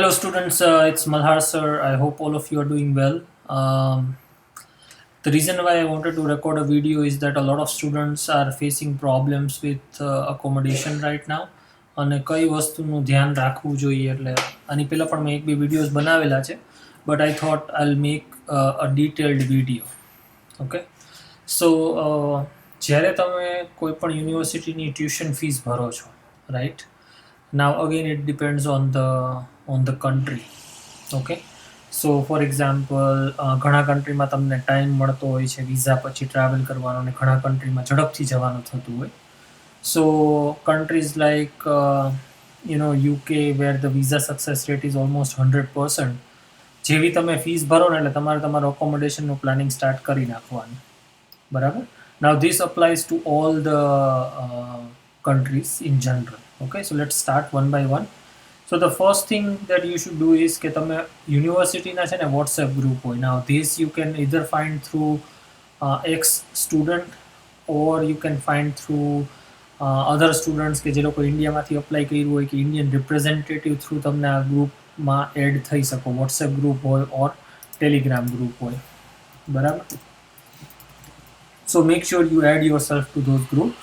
Hello, students. It's Malhar, sir. I hope all of you are doing well. The reason why I wanted to record a video is that a lot of students are facing problems with accommodation right now. અને કઈ વસ્તુનું ધ્યાન રાખવું જોઈએ એટલે આની પહેલાં પણ મેં એક બે વિડીયોઝ બનાવેલા છે but I thought I'll make a detailed video. Okay, so જ્યારે તમે કોઈ પણ યુનિવર્સિટીની ટ્યુશન ફીસ ભરો છો, right? Now again it depends on the country. Okay, so for example ઘણા કન્ટ્રીમાં તમને ટાઈમ મળતો હોય છે વિઝા પછી ટ્રાવેલ કરવાનો અને ઘણા કન્ટ્રીમાં ઝડપથી જવાનું થતું હોય. So countries like UK where the visa success rate is almost 100%, જેવી તમે ફીસ ભરો ને એટલે તમારે તમારું અકોમોડેશનનું પ્લાનિંગ સ્ટાર્ટ કરી નાખવાનું. બરાબર? Now this applies to all the countries in general. Okay, so let's start one by one. So the first thing that you should do is કે તમે યુનિવર્સિટીના છે ને વોટ્સએપ ગ્રુપ હોય. Now this you can either find through ex student or you can find through other students કે જે લોકો ઇન્ડિયામાંથી apply કર્યું હોય કે ઇન્ડિયન રિપ્રેઝેન્ટેટિવ થ્રુ તમને આ ગ્રુપમાં એડ થઈ શકો. વોટ્સએપ ગ્રુપ હોય ઓર ટેલિગ્રામ ગ્રુપ હોય. બરાબર? So make sure you add yourself to those groups.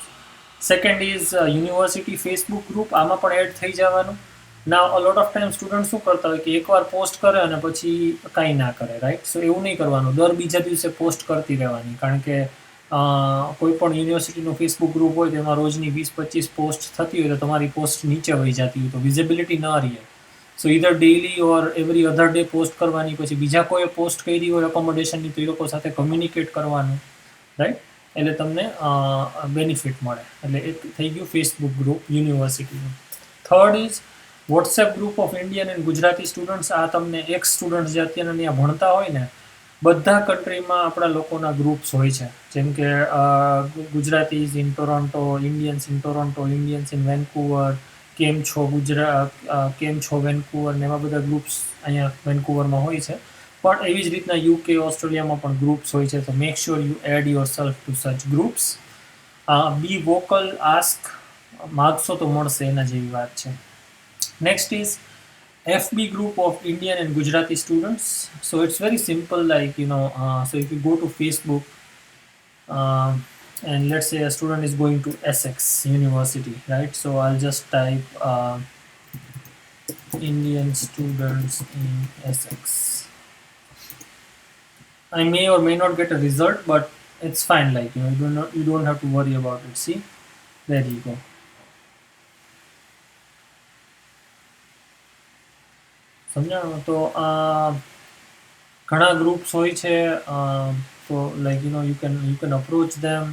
Second is university Facebook group. આમાં પણ એડ થઈ જવાનું. Now a lot of time student શું કરતા હોય કે એકવાર પોસ્ટ કરે અને પછી કાંઈ ના કરે, રાઈટ? સો એવું નહીં કરવાનું. દર બીજા દિવસે પોસ્ટ કરતી રહેવાની, કારણ કે કોઈ પણ યુનિવર્સિટીનું ફેસબુક ગ્રુપ હોય તેમાં રોજની 20-25 પોસ્ટ થતી હોય તો તમારી પોસ્ટ નીચે વહી જતી હોય તો વિઝિબિલિટી ન રહે. સો ઇધર ડેઇલી ઓર એવરી અધર ડે પોસ્ટ કરવાની. પછી બીજા કોઈએ પોસ્ટ કરી હોય એકોમોડેશનની તો એ લોકો સાથે કમ્યુનિકેટ કરવાનું, રાઈટ? એટલે તમને બેનિફિટ મળે. એટલે એક થઈ ગયું ફેસબુક ગ્રુપ યુનિવર્સિટીનું. Third is WhatsApp group of Indian and Gujarati students. આ તમને એક્સ સ્ટુડન્ટ્સ જે અત્યારે ત્યાં ભણતા હોય ને બધા કન્ટ્રીમાં આપણા લોકોના ગ્રુપ્સ હોય છે. જેમ કે Gujaratis in Toronto, Indians in Toronto, Indians in Vancouver, કેમ છો ગુજરાત, કેમ છો વેન્કુવર ને એવા બધા ગ્રુપ્સ અહીંયા વેન્કુવરમાં હોય છે. પણ એવી જ રીતના યુકે, ઓસ્ટ્રેલિયામાં પણ ગ્રુપ્સ હોય છે. તો make sure you add your self to such groups. Be vocal, ask, માગશો તો મળશે, એના જેવી વાત છે. Next is FB group of Indian and Gujarati students. So it's very simple, like so if you go to Facebook and let's say a student is going to Essex University, right? So I'll just type Indian students in Essex. I may or may not get a result, but it's fine. Like you don't have to worry about it. See, there you go. સમજાણો? તો ઘણા groups હોય છે. તો like you can approach them,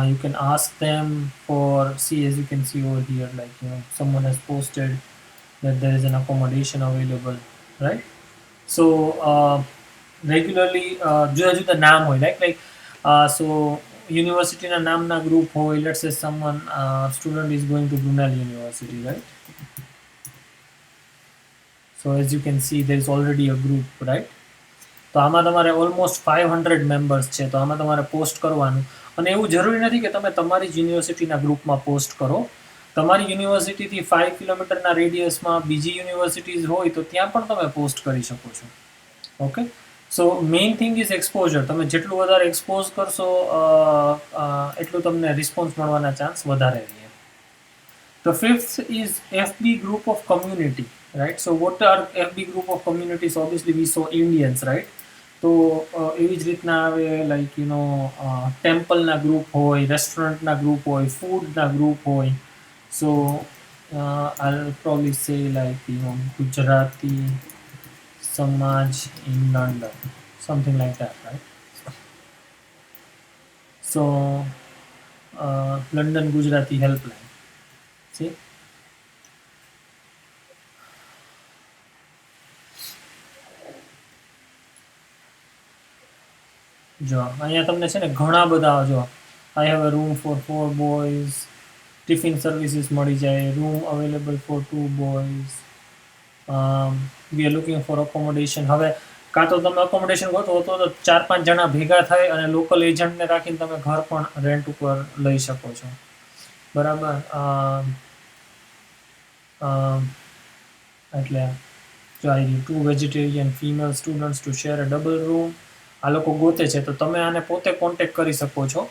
you can ask them for, see, as you can see over here, like someone has posted that there is an accommodation available, right? So regularly જુદા જુદા નામ હોય, like so યુનિવર્સિટીના નામના group હોય. let's say someone student is going to Brunel University, right? So as you can see there is already a group, right? તો આમાં તમારે ઓલમોસ્ટ 500 મેમ્બર્સ છે. તો આમાં તમારે પોસ્ટ કરવાનું. અને એવું જરૂરી નથી કે તમે તમારી જ યુનિવર્સિટીના ગ્રુપમાં પોસ્ટ કરો. તમારી યુનિવર્સિટીથી 5 કિલોમીટરના રેડિયસમાં બીજી યુનિવર્સિટીઝ હોય તો ત્યાં પણ તમે પોસ્ટ કરી શકો છો. Okay, so main thing is exposure. તમે જેટલું વધારે એક્સપોઝ કરશો એટલું તમને રિસ્પોન્સ મળવાના ચાન્સ વધારે રહે. The fifth is FB group of community, right? So what are FB group of communities? Obviously we saw Indians, right? તો એવી જ રીતના આવે, લાઈક ટેમ્પલના ગ્રુપ હોય, રેસ્ટોરન્ટના ગ્રુપ હોય, ફૂડના ગ્રુપ હોય. સો I'll probably say like Gujarati સમાજ in London, something like that, right? So London Gujarati helpline. See? જો અહીંયા તમને છે ને ઘણા બધા, જો I have a room for 4 boys, tiffin services મળી જાય, room available four 2 boys, we are looking for accommodation. હવે કાં તો તમે અકોમોડેશન ગોતો તો 4-5 જણા ભેગા થાય અને લોકલ એજન્ટને રાખીને તમે ઘર પણ રેન્ટ ઉપર લઈ શકો છો. બરાબર? એટલે જો આ રહ્યું, 2 vegetarian female students to share a double room. આ લોકો ગોતે છે, તો તમે આને પોતે કોન્ટેક્ટ કરી શકો છો.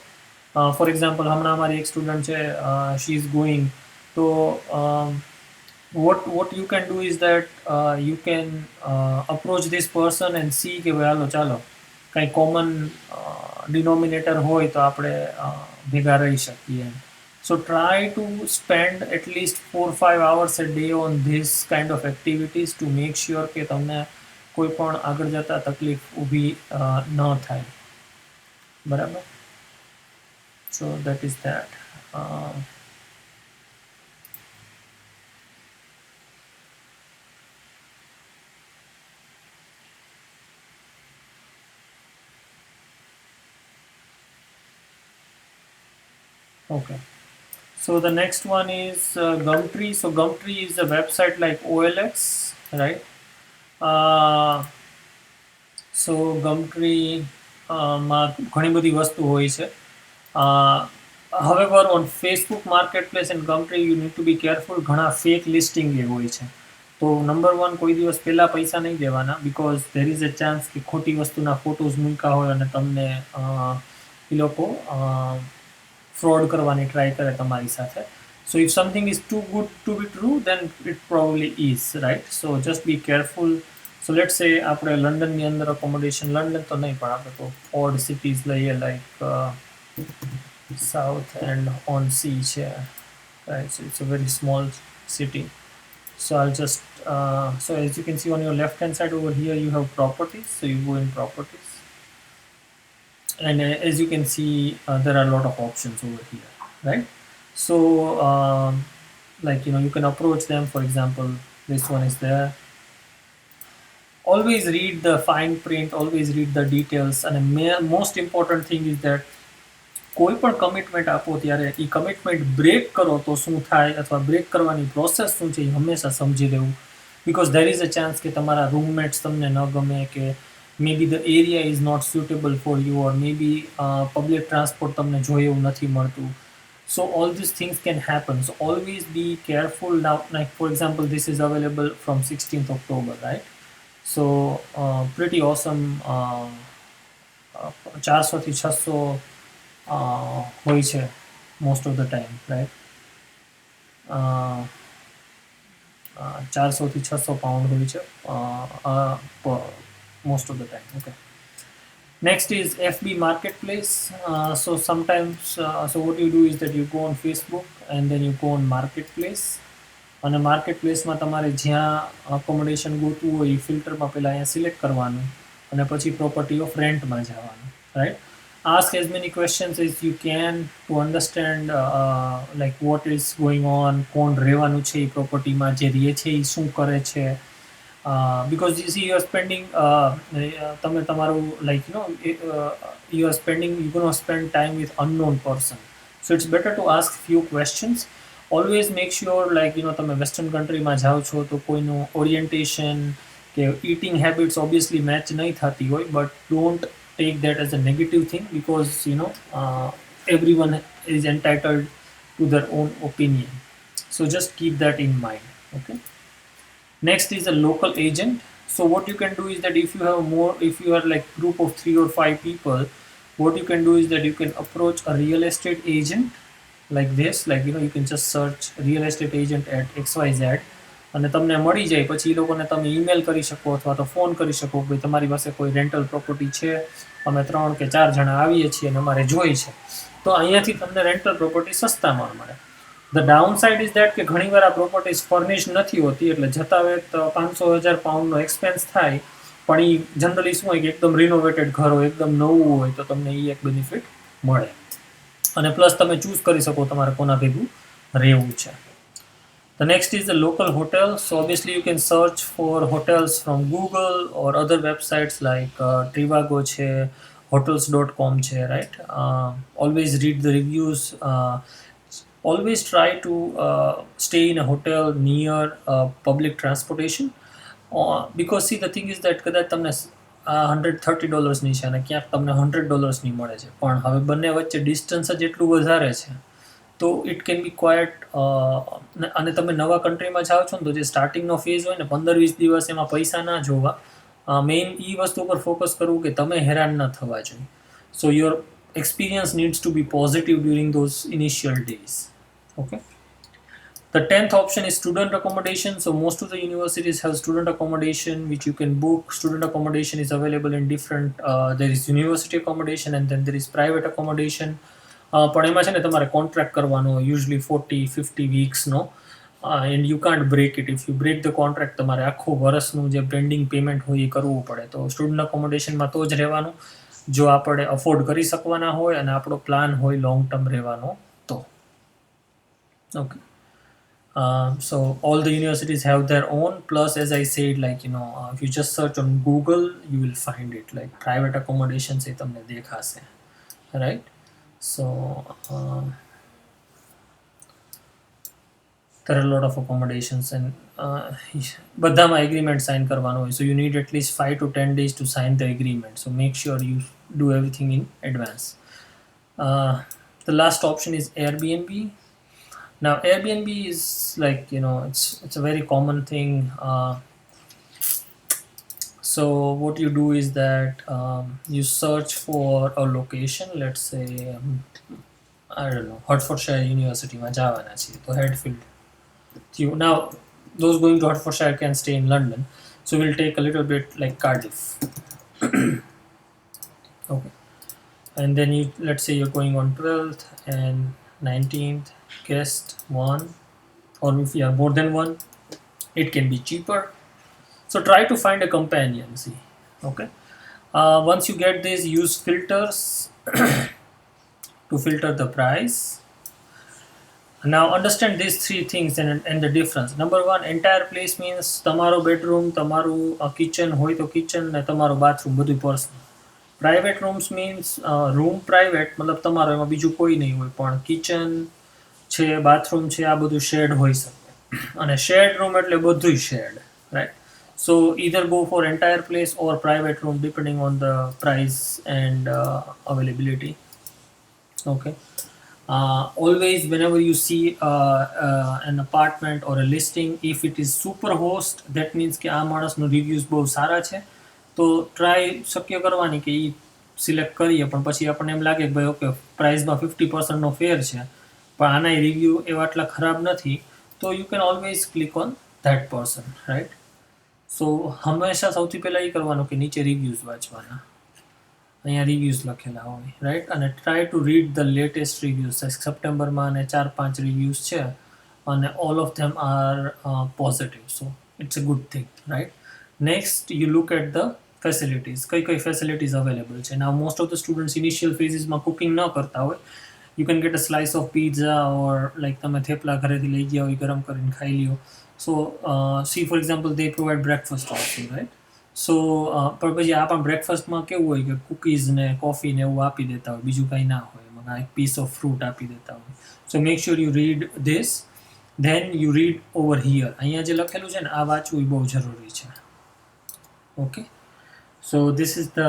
ફોર એક્ઝામ્પલ, હમણાં અમારી એક સ્ટુડન્ટ છે, શી ઇઝ ગોઈંગ, તો what you can do is that you can approach this person and see કે ભાઈ હાલો ચાલો કંઈ કોમન ડિનોમિનેટર હોય તો આપણે ભેગા રહી શકીએ એમ. So try to spend at least 4-5 hours a day on this kind of activities to make sure કે તમને કોઈ પણ આગળ જતા તકલીફ ઊભી ન થાય. બરાબર? So that is that. Okay. So the next one is Gumtree. So Gumtree is a website like OLX, right? So Gumtree માં ઘણી બધી વસ્તુ હોય છે. However, on Facebook Marketplace and Gumtree, you need to be careful. ઘણા fake listing એ હોય છે. તો નંબર 1, કોઈ દિવસ પહેલાં પૈસા નહીં દેવાના, because there is a chance કે ખોટી વસ્તુના ફોટોઝ મૂક્યા હોય અને તમને એ લોકો ફ્રોડ કરવાની ટ્રાય કરે તમારી સાથે. So if something is too good to be true, then it probably is, right? So just be careful. So let's say આપણે લંડનની અંદર accommodation, લંડન તો નહીં પણ આપણે તો odd cities લઈએ, like South and on Sea છે, right? So it's a very small city. So I'll just so as you can see on your left hand side over here, you have properties. So you go in properties, and as you can see, there are a lot of options over here, right? So like you can approach them. For example, this one is there. Always read the fine print, always read the details, and the most important thing is that કોઈ પણ commitment આપો ત્યારે એ commitment break કરો તો શું થાય, અથવા break કરવાની પ્રોસેસ શું છે, એ હંમેશા સમજી લેવું. Because there is a chance કે તમારા રૂમમેટ્સ તમને ન ગમે, કે maybe the area is not suitable for you, or maybe public transport તમને જોઈએ એવું નથી મળતું. So all these things can happen. So always be careful. Now, like for example, this is available from 16th October, right? So pretty awesome. 400 થી 600 હોય છે most of the time, right? 400 થી 600 pound હોય છે most of the time. Okay. Next is FB Marketplace. So sometimes, so what you do is that you go on Facebook and then you go on Marketplace. અને માર્કેટપ્લેસમાં તમારે જ્યાં accommodation ગોતવું હોય એ ફિલ્ટરમાં પહેલાં અહીંયા સિલેક્ટ કરવાનું અને પછી પ્રોપર્ટી ઓફ રેન્ટમાં જવાનું, right? Ask as many questions as you can to understand like what is going on, કોણ રહેવાનું છે એ પ્રોપર્ટીમાં, જે રહે છે એ શું કરે છે. Because you see, you are spending તમે તમારું like you are spending, you're going to spend time with unknown person, so it's better to ask few questions. Always make sure like તમે વેસ્ટર્ન કન્ટ્રીમાં જાઓ છો તો કોઈનું ઓરિએન્ટેશન કે eating habits obviously match નહીં થતી હોય, but don't take that as a negative thing, because everyone is entitled to their own opinion. So just keep that in mind. Okay. Next is a local agent. So what you can do is that if you are like group of 3 or 5 people, what you can do is that you can approach a real estate agent like this, like you can just search real estate agent at XYZ અને તમને મળી જાય. પછી એ લોકોને તમે email કરી શકો અથવા તો ફોન કરી શકો કે તમારી પાસે કોઈ રેન્ટલ પ્રોપર્ટી છે, અમે 3 કે 4 જણા આવીએ છીએ અને અમારે જોઈ છે, તો અહીંયાથી તમને રેન્ટલ પ્રોપર્ટી સસ્તામાં મળે. The down side is that કે ઘણીવાર આ પ્રોપર્ટીઝ ફર્નિશ નથી હોતી, એટલે જતા વેત 500,000 પાઉન્ડનો એક્સપેન્સ થાય, પણ એ જનરલી શું હોય કે એકદમ રિનોવેટેડ ઘર હોય, એકદમ નવું હોય, તો તમને એ એક બેનિફિટ મળે. અને પ્લસ તમે ચૂઝ કરી શકો તમારે કોના ભેગું રહેવું છે. The next is the local hotel. So obviously you can search for hotels from Google or other websites like Trivago che, hotels.com che, right? Always read the reviews. Always try to stay in a hotel near public transportation. Because see, the thing is that કદાચ તમને $130 છે અને ક્યાંક તમને $100 મળે છે, પણ હવે બંને વચ્ચે ડિસ્ટન્સ જ એટલું વધારે છે તો ઇટ કેન બી ક્વાઇટ અને તમે નવા કન્ટ્રીમાં જાઓ છો ને તો જે સ્ટાર્ટિંગનો ફેઝ હોય ને 15-20 દિવસ એમાં પૈસા ના જોવા મેઇન એ વસ્તુ પર ફોકસ કરવું કે તમે હેરાન ન થવા જોઈએ. સો your experience needs to be positive during those initial days. Okay. The 10th option is student accommodation. So most of the universities have student accommodation which you can book. Student accommodation is available in different there is university accommodation and then there is private accommodation. પણ એમાં છે ને તમારે contract કરવાનો usually 40-50 વીક્સનો and you can't break it. If you break the contract તમારે આખું વર્ષનું જે પેન્ડિંગ પેમેન્ટ હોય એ કરવું પડે. તો સ્ટુડન્ટ અકોમોડેશનમાં તો જ રહેવાનું જો આપણે અફોર્ડ કરી શકવાના હોય અને આપણો પ્લાન હોય લોંગ ટર્મ રહેવાનો તો. Okay. So all the universities have their own, plus as I said, like if you just search on Google you will find it, like private accommodations એ તમને દેખાશે, right? So there are a lot of accommodations and બધામાં agreement sign કરવાનો હોય, so you need at least 5 to 10 days to sign the agreement, so make sure you do everything in advance. The last option is Airbnb. Now Airbnb is like it's a very common thing. So what you do is that you search for a location. Let's say I don't know, Hertfordshire University માં જવાના છીએ તો Hatfield. Now those going to Hertfordshire can stay in London, so we'll take a little bit like Cardiff. Okay, and then let's say you're going on 12th and 19th, guest 1, or if you are more than one it can be cheaper, so try to find a companion. See, okay, once you get this, use filters to filter the price. Now understand these three things and the difference. Number one, entire place means તમારો bedroom, તમારું kitchen હોય તો kitchen ને તમારો bathroom બધું personal. Private rooms means room private મતલબ તમારો એમાં બીજું કોઈ નહીં હોય, પણ કિચન છે, બાથરૂમ છે, આ બધું શેડ હોઈ શકે. અને શેડ રૂમ એટલે બધું shade, right? So either go for entire place or private room depending on the price and availability. Okay. Always whenever you see an apartment or a listing, if it is super host, that means કે આ માણસનો reviews બહુ સારા છે, તો try શક્ય કરવાની કે એ select કરીએ. પણ પછી આપણને એમ લાગે કે ભાઈ ઓકે પ્રાઇસમાં 50% ફેર છે પણ આના રિવ્યૂ એવા આટલા ખરાબ નથી, તો you can always click on that person, right? So હંમેશા સૌથી પહેલાં એ કરવાનું કે નીચે રિવ્યૂઝ વાંચવાના, અહીંયા રિવ્યૂઝ લખેલા હોય, રાઈટ? અને try to read the latest reviews. સપ્ટેમ્બરમાં અને 4-5 રિવ્યૂઝ છે અને all of them are positive, so it's a good thing, right? Next you look at the facilities, કઈ ફેસિલિટીઝ અવેલેબલ છે. Now most of the students initial ફેઝિસમાં cooking ન કરતા હોય, you can get a slice of pizza or like તમે થેપલા ઘરેથી લઈ ગયા હોય ગરમ કરીને ખાઈ લ્યો. So see for example they provide breakfast also, right? So પણ પછી આ પણ બ્રેકફાસ્ટમાં કેવું હોય કે કુકીઝ ને કોફી ને એવું આપી દેતા હોય, બીજું કંઈ ના હોય, એમાં એક પીસ ઓફ ફ્રૂટ આપી દેતા હોય. So make sure you read this, then you read over here. અહીંયા જે લખેલું છે ને આ વાંચવું એ બહુ જરૂરી છે. Okay, so this is the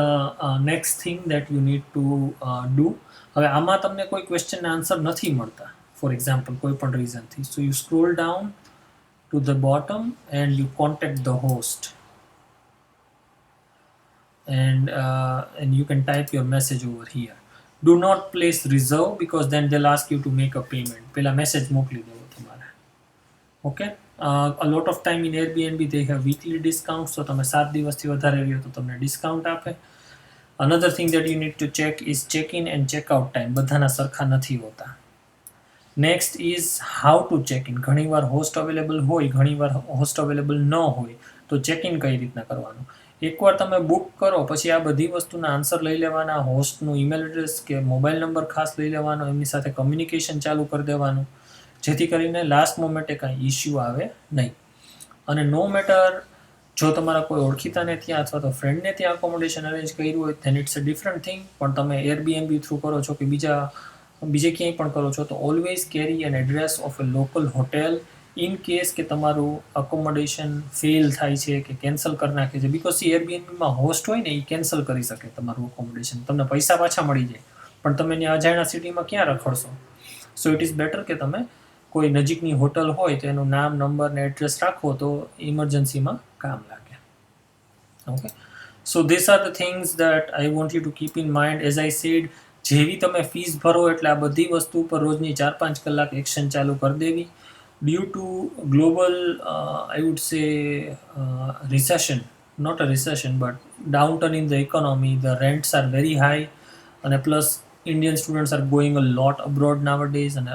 next thing that you need to do. હવે આમાં તમને કોઈ ક્વેશ્ચનના આન્સર નથી મળતા ફોર એક્ઝામ્પલ કોઈ પણ રીઝનથી, so you scroll down to the bottom and you contact the host and you can type your message over here. Do not place reserve because then they'll ask you to make a payment. Pela message mokli devo tamare. Okay, a lot of time in Airbnb they have weekly discounts, so તમે 7 દિવસથી વધારે રહ્યો તો તમને discount આપે. Another thing that you need to check is check in and check out time. બધાના સરખા નથી હોતા. Next is how to check in. ઘણીવાર હોસ્ટ અવેલેબલ હોય, ઘણીવાર હોસ્ટ અવેલેબલ ન હોય, તો ચેક ઇન કઈ રીતના કરવાનું. એકવાર તમે બુક કરો પછી આ બધી વસ્તુના આન્સર લઈ લેવાના, હોસ્ટનું ઈમેલ એડ્રેસ કે મોબાઈલ નંબર ખાસ લઈ લેવાનો, એમની સાથે કમ્યુનિકેશન ચાલુ કરી દેવાનું, જેથી કરીને લાસ્ટ મોમેન્ટે કાંઈ ઇશ્યુ આવે નહીં. અને નો મેટર જો તમારા કોઈ ઓળખીતાને ત્યાં અથવા તો ફ્રેન્ડને ત્યાં અકોમોડેશન અરેન્જ કર્યું હોય then it's a different thing, પણ તમે એરબીએનબી થ્રુ કરો છો કે બીજે ક્યાંય પણ કરો છો તો always carry an address of a local hotel in case કે તમારું અકોમોડેશન ફેલ થાય છે કે કેન્સલ કરી નાખે છે. બિકોઝ એરબીએનબીમાં હોસ્ટ હોય ને એ કેન્સલ કરી શકે તમારું અકોમોડેશન, તમને પૈસા પાછા મળી જાય પણ તમે ત્યાં અજાણ્યા સિટીમાં ક્યાં રખડશો? સો ઇટ ઇઝ બેટર કે તમે કોઈ નજીકની હોટલ હોય તો એનું નામ, નંબર ને એડ્રેસ રાખો તો ઇમરજન્સીમાં કામ લાગે. Okay, so this are the things that I want you to keep in mind. As I said, જેવી તમે ફીસ ભરો એટલે આ બધી વસ્તુ પર રોજની 4-5 કલાક એક્શન ચાલુ કરી દેવી. Due to global I would say recession, not a recession but downturn in the economy, the rents are very high, અને plus Indian students are going a lot abroad nowadays, અને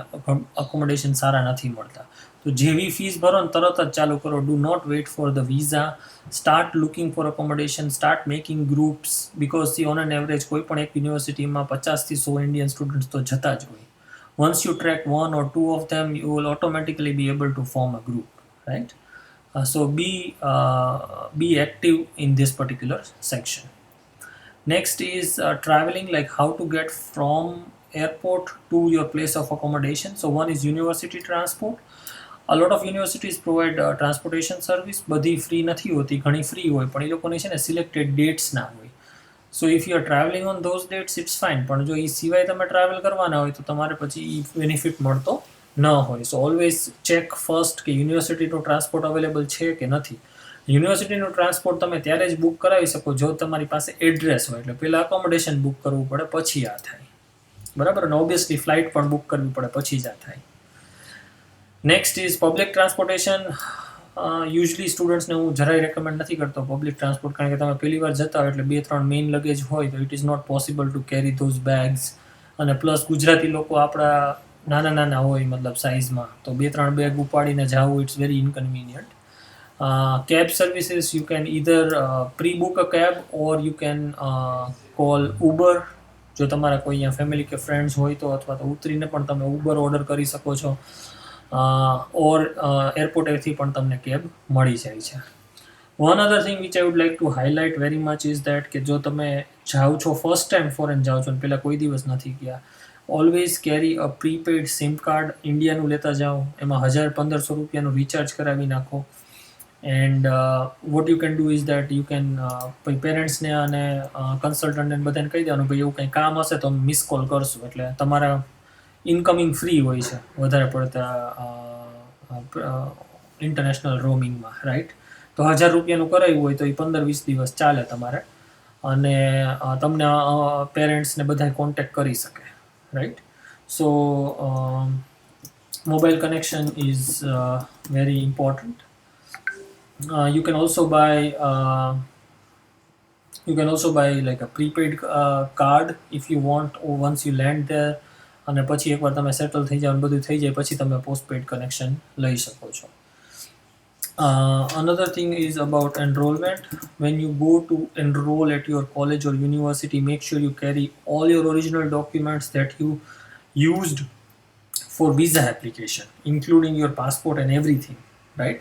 અકોમોડેશન સારા નથી મળતા. તો જેવી fees ભરો ને તરત જ ચાલુ કરો. Do not wait for the visa. Start looking for accommodation, start making groups, because see on an average કોઈ પણ એક યુનિવર્સિટીમાં 50 થી 100 ઇન્ડિયન સ્ટુડન્ટ્સ તો જતા જ હોય. Once you track 1 or 2 of them, you will automatically be able to form a group, right? So be active in this particular section. Next is traveling, like how to get from airport to your place of accommodation. So one is university transport. A lot of universities provide transportation service. બધી free નથી હોતી, ઘણી free હોય, પણ એ લોકોની છે ને selected dates ના હોય. So if you are travelling on those dates it's fine, પણ જો એ સિવાય તમે ટ્રાવેલ કરવાના હોય તો તમારે પછી એ બેનિફિટ મળતો ન હોય. સો ઓલવેઝ ચેક ફર્સ્ટ કે યુનિવર્સિટીનું ટ્રાન્સપોર્ટ અવેલેબલ છે કે નથી. યુનિવર્સિટીનું ટ્રાન્સપોર્ટ તમે ત્યારે જ બુક કરાવી શકો જો તમારી પાસે એડ્રેસ હોય. એટલે પહેલાં અકોમોડેશન બુક કરવું પડે, પછી આ થાય, બરાબર. અને ઓબ્વિયસલી ફ્લાઇટ પણ બુક કરવી પડે, પછી જ આ થાય. Next is public transportation. Usually સ્ટુડન્ટ્સને હું જરાય રેકમેન્ડ નથી કરતો પબ્લિક ટ્રાન્સપોર્ટ, કારણ કે તમે પહેલી વાર જતા હોય એટલે 2-3 મેઇન લગેજ હોય તો it is not possible to carry those bags. અને પ્લસ ગુજરાતી લોકો આપણા નાના નાના હોય, મતલબ સાઇઝમાં, તો 2-3 બેગ ઉપાડીને જવું it's very inconvenient. Cab services, you can either pre-book a cab or you can call Uber. જો તમારા કોઈ અહીંયા ફેમિલી કે ફ્રેન્ડ્સ હોય તો, અથવા તો ઉતરીને પણ તમે ઉબર ઓર્ડર કરી શકો છો, ઓર એરપોર્ટેથી પણ તમને કેબ મળી જાય છે. One other thing which I would like to highlight very much is that કે જો તમે જાઓ છો, ફર્સ્ટ ટાઈમ ફોરેન જાઓ છો અને પહેલાં કોઈ દિવસ નથી ગયા, ઓલવેઝ કેરી અ પ્રીપેડ સિમ કાર્ડ. ઇન્ડિયાનું લેતા જાઓ, એમાં 1000-1500 રૂપિયાનું રિચાર્જ કરાવી નાખો. And what you can do is that you can પછી પેરેન્ટ્સને અને કન્સલ્ટન્ટને બધાને કહી દેવાનું ભાઈ એવું કંઈ કામ હશે તો મિસ કોલ કરશું, એટલે તમારા ઇનકમિંગ ફ્રી હોય છે વધારે પડતા ઇન્ટરનેશનલ રોમિંગમાં, રાઈટ. તો 1000 રૂપિયાનું કરાવ્યું હોય તો એ 15-20 દિવસ ચાલે તમારે, અને તમને પેરેન્ટ્સને બધા કોન્ટેક્ટ કરી શકે, right. So mobile connection is very important. You can also buy like a prepaid card if you want, or once you land there, અને પછી એકવાર તમે સેટલ થઈ જાવ, બધું થઈ જાય પછી તમે પોસ્ટપેડ કનેક્શન લઈ શકો છો. Another thing is about enrollment. When you go to enroll at your college or university, make sure you carry all your original documents that you used for visa application, including your passport and everything, right?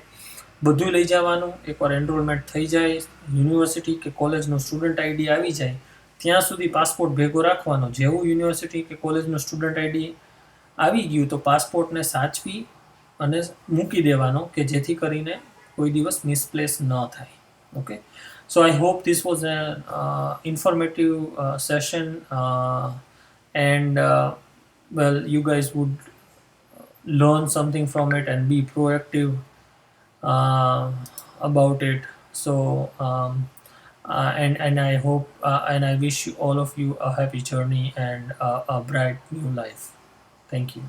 બધું લઈ જવાનું. એકવાર enrolment થઈ જાય, university કે કોલેજનો student ID આવી જાય ત્યાં સુધી પાસપોર્ટ ભેગો રાખવાનો. જેવું યુનિવર્સિટી કે કોલેજનો સ્ટુડન્ટ આઈડી આવી ગયું તો પાસપોર્ટને સાચવી અને મૂકી દેવાનો, કે જેથી કરીને કોઈ દિવસ મિસપ્લેસ ન થાય. Okay, so I hope this was an informative session, and well, you guys would learn something from it and be proactive about it. So and I hope and I wish all of you a happy journey and a bright new life. Thank you.